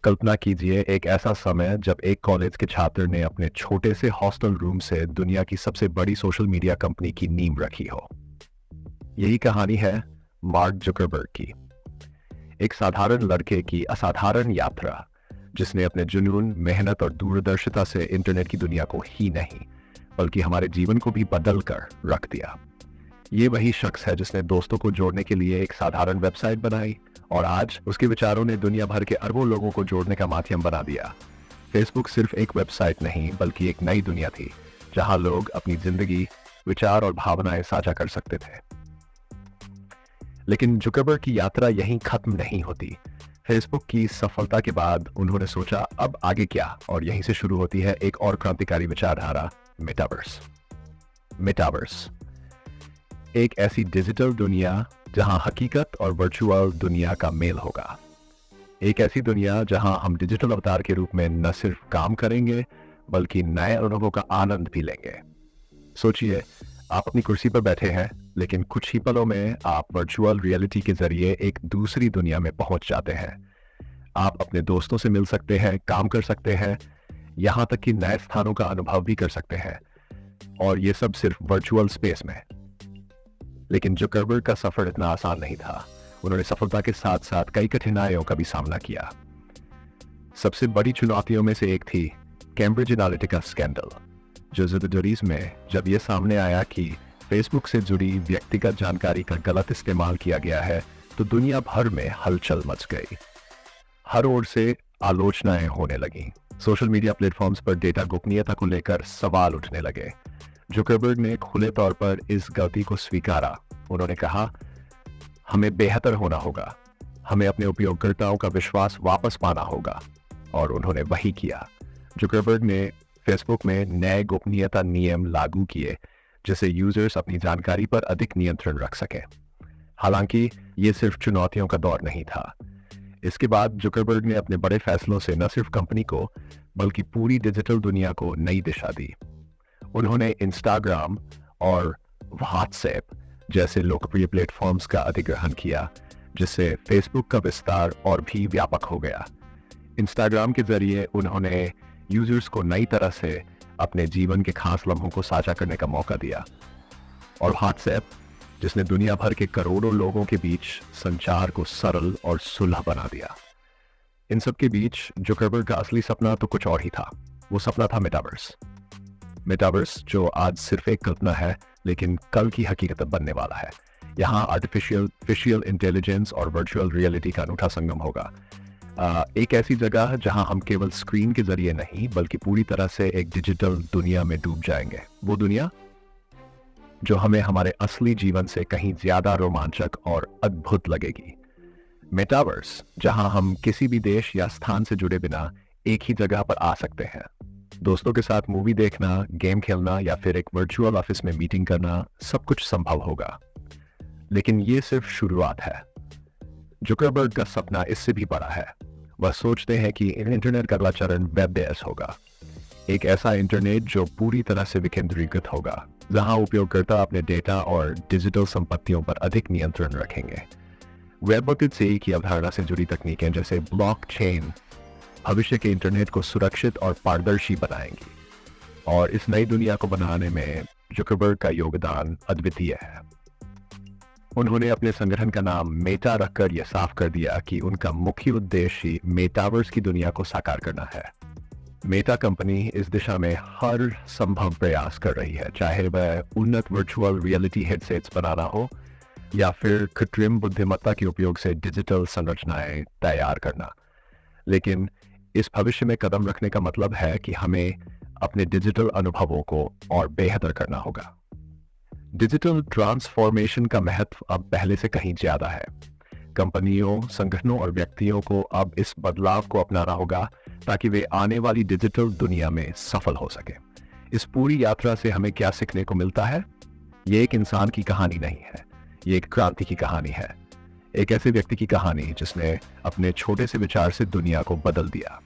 कल्पना कीजिए एक ऐसा समय जब एक कॉलेज के छात्र ने अपने छोटे से हॉस्टल रूम से दुनिया की सबसे बड़ी सोशल मीडिया कंपनी की नींव रखी हो। यही कहानी है मार्क जुकरबर्ग की, एक साधारण लड़के की असाधारण यात्रा जिसने अपने जुनून, मेहनत और दूरदर्शिता से इंटरनेट की दुनिया को ही नहीं बल्कि हमारे जीवन को भी बदल कर रख दिया। ये वही शख्स है जिसने दोस्तों को जोड़ने के लिए एक साधारण वेबसाइट बनाई और आज उसके विचारों ने दुनिया भर के अरबों लोगों को जोड़ने का माध्यम बना दिया। फेसबुक सिर्फ एक वेबसाइट नहीं बल्कि एक नई दुनिया थी जहां लोग अपनी जिंदगी, विचार और भावनाएं साझा कर सकते थे। लेकिन जुकरबर्ग की यात्रा यहीं खत्म नहीं होती। फेसबुक की सफलता के बाद उन्होंने सोचा अब आगे क्या, और यहीं से शुरू होती है एक और क्रांतिकारी विचारधारा, मेटावर्स। मेटावर्स एक ऐसी डिजिटल दुनिया जहां हकीकत और वर्चुअल दुनिया का मेल होगा। एक ऐसी दुनिया जहां हम डिजिटल अवतार के रूप में न सिर्फ काम करेंगे बल्कि नए अनुभवों का आनंद भी लेंगे। सोचिए, आप अपनी कुर्सी पर बैठे हैं लेकिन कुछ ही पलों में आप वर्चुअल रियलिटी के जरिए एक दूसरी दुनिया में पहुंच जाते हैं। आप अपने दोस्तों से मिल सकते हैं, काम कर सकते हैं, यहां तक कि नए स्थानों का अनुभव भी कर सकते हैं, और ये सब सिर्फ वर्चुअल स्पेस में। लेकिन जुकरबर्ग का सफर इतना आसान नहीं था। उन्होंने सफलता के साथ साथ कई कठिनाइयों का भी सामना किया। सबसे बड़ी चुनौतियों में से एक थी कैम्ब्रिज एनालिटिका स्कैंडल, जो 2010 में जब यह सामने आया कि फेसबुक से जुड़ी व्यक्तिगत जानकारी का गलत इस्तेमाल किया गया है तो दुनिया भर में हलचल मच गई। हर ओर से आलोचनाएं होने लगीं। सोशल मीडिया प्लेटफॉर्म्स पर डेटा गोपनीयता को लेकर सवाल उठने लगे। जुकरबर्ग ने खुले तौर पर इस गलती को स्वीकारा। उन्होंने कहा, हमें बेहतर होना होगा, हमें अपने उपयोगकर्ताओं का विश्वास वापस पाना होगा, और उन्होंने वही किया। जुकरबर्ग ने फेसबुक में नए गोपनीयता नियम लागू किए जिससे यूजर्स अपनी जानकारी पर अधिक नियंत्रण रख सकें। हालांकि ये सिर्फ चुनौतियों का दौर नहीं था। इसके बाद जुकरबर्ग ने अपने बड़े फैसलों से न सिर्फ कंपनी को बल्कि पूरी डिजिटल दुनिया को नई दिशा दी। उन्होंने इंस्टाग्राम और व्हाट्सएप जैसे लोकप्रिय प्लेटफॉर्म्स का अधिग्रहण किया, जिससे फेसबुक का विस्तार और भी व्यापक हो गया। इंस्टाग्राम के जरिए उन्होंने यूजर्स को नई तरह से अपने जीवन के खास लम्हों को साझा करने का मौका दिया, और व्हाट्सएप जिसने दुनिया भर के करोड़ों लोगों के बीच संचार को सरल और सुलभ बना दिया। इन सब के बीच जुकरबर्ग का असली सपना तो कुछ और ही था। वो सपना था मेटावर्स। मेटावर्स जो आज सिर्फ एक कल्पना है लेकिन कल की हकीकत बनने वाला है। यहाँ आर्टिफिशियल इंटेलिजेंस और वर्चुअल रियलिटी का अनूठा संगम होगा। एक ऐसी जगह जहां हम केवल स्क्रीन के जरिए नहीं बल्कि पूरी तरह से एक डिजिटल दुनिया में डूब जाएंगे। वो दुनिया जो हमें हमारे असली जीवन से कहीं ज्यादा रोमांचक और अद्भुत लगेगी। मेटावर्स जहां हम किसी भी देश या स्थान से जुड़े बिना एक ही जगह पर आ सकते हैं। दोस्तों के साथ मूवी देखना, गेम खेलना या फिर एक वर्चुअल ऑफिस में मीटिंग करना, सब कुछ संभव होगा। लेकिन ये सिर्फ शुरुआत है। जुकरबर्ग का सपना इससे भी बड़ा है। वह सोचते हैं कि इंटरनेट का अगला चरण वेब बेस होगा। एक ऐसा इंटरनेट जो पूरी तरह से विकेंद्रीकृत होगा, जहां उपयोगकर्ता अपने डेटा और डिजिटल संपत्तियों पर अधिक नियंत्रण रखेंगे। वेब की अवधारणा से जुड़ी तकनीकें जैसे ब्लॉकचेन भविष्य के इंटरनेट को सुरक्षित और पारदर्शी बनाएंगी, और इस नई दुनिया को बनाने में जुकरबर्ग का योगदान अद्वितीय है। उन्होंने अपने संगठन का नाम मेटा रखकर यह साफ कर दिया कि उनका मुख्य उद्देश्य मेटावर्स की दुनिया को साकार करना है। मेटा कंपनी इस दिशा में हर संभव प्रयास कर रही है, चाहे वह उन्नत वर्चुअल रियलिटी हेडसेट्स बनाना हो या फिर कृत्रिम बुद्धिमत्ता के उपयोग से डिजिटल संरचनाएं तैयार करना। लेकिन इस भविष्य में कदम रखने का मतलब है कि हमें अपने डिजिटल अनुभवों को और बेहतर करना होगा। डिजिटल ट्रांसफॉर्मेशन का महत्व अब पहले से कहीं ज्यादा है। कंपनियों, संगठनों और व्यक्तियों को अब इस बदलाव को अपनाना होगा ताकि वे आने वाली डिजिटल दुनिया में सफल हो सके। इस पूरी यात्रा से हमें क्या सीखने को मिलता है? ये एक इंसान की कहानी नहीं है, ये एक क्रांति की कहानी है। एक ऐसे व्यक्ति की कहानी जिसने अपने छोटे से विचार से दुनिया को बदल दिया।